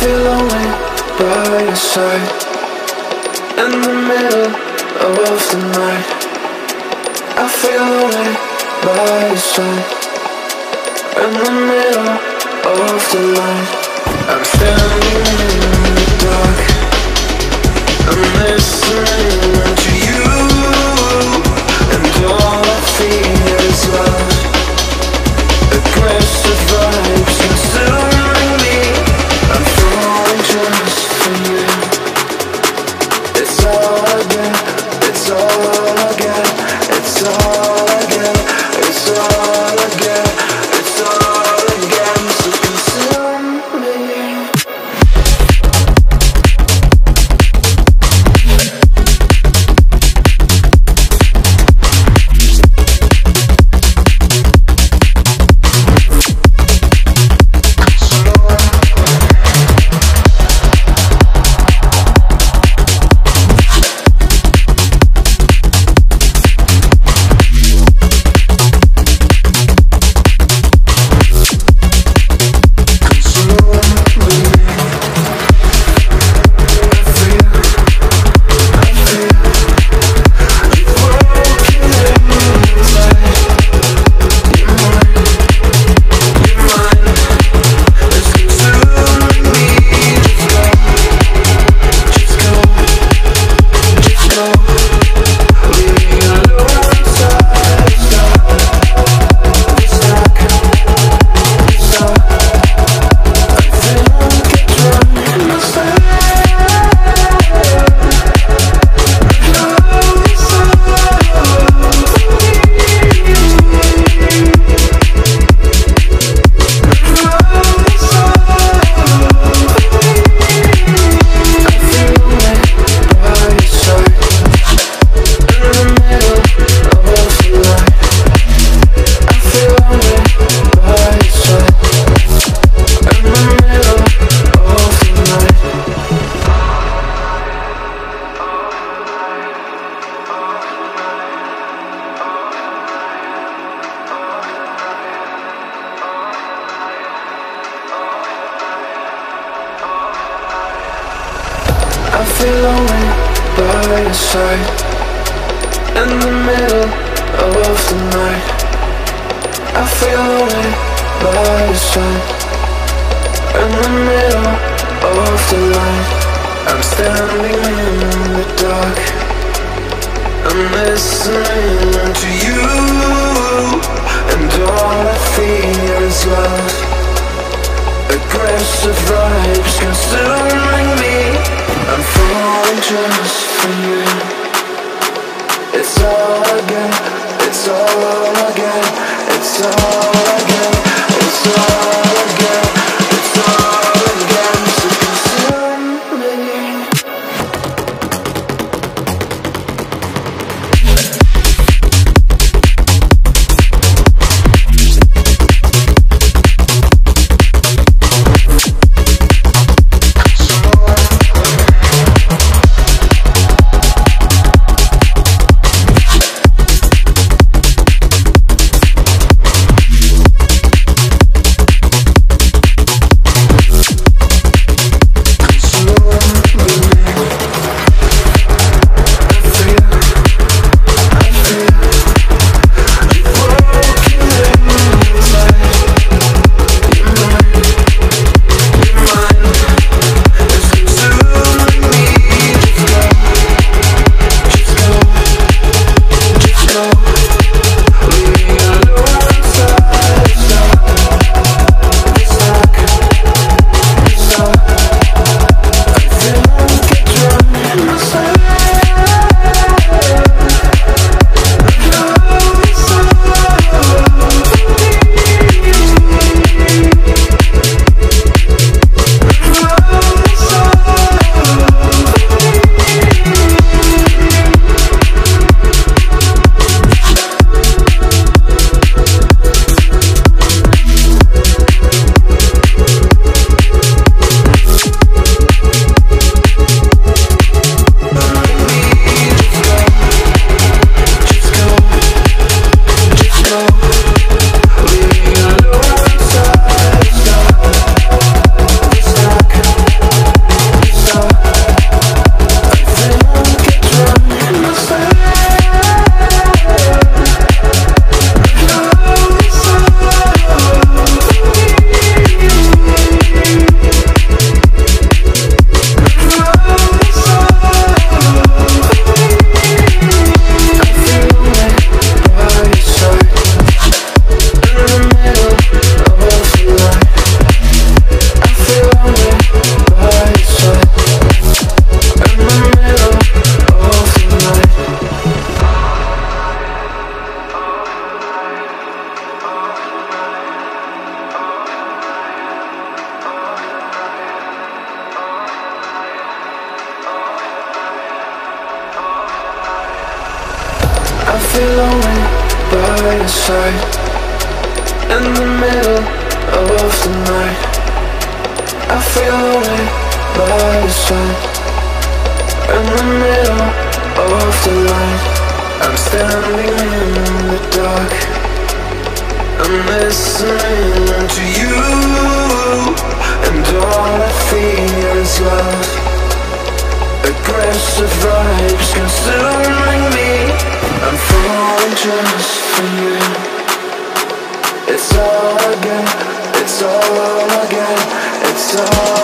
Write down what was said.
feel lonely by your side. In the middle of the night, I feel lonely by your side. In the middle of the night, I'm standing in the dark. I'm listening to you, and all I feel is love. Aggressive vibes consuming me. I'm falling just for you. It's all I get, it's all I get, it's all I get, it's all I get, it's all I get. So consume me. I feel lonely by your side. In the middle of the night, I feel lonely by your side. In the middle of the light, I'm standing in the dark. I'm listening to you, and all I feel is love. Aggressive vibes consuming me. I'm falling just for you. It's all I get, it's all I get, it's all I get, it's all I get, it's all I get. So consume me. feel lonely by your side. In the middle of the night, I feel lonely by your side. In the middle of the light, I'm standing in the dark. I'm listening to you, and all I feel is love. Aggressive vibes consuming me. I'm falling just for you. It's all again, it's all again, it's all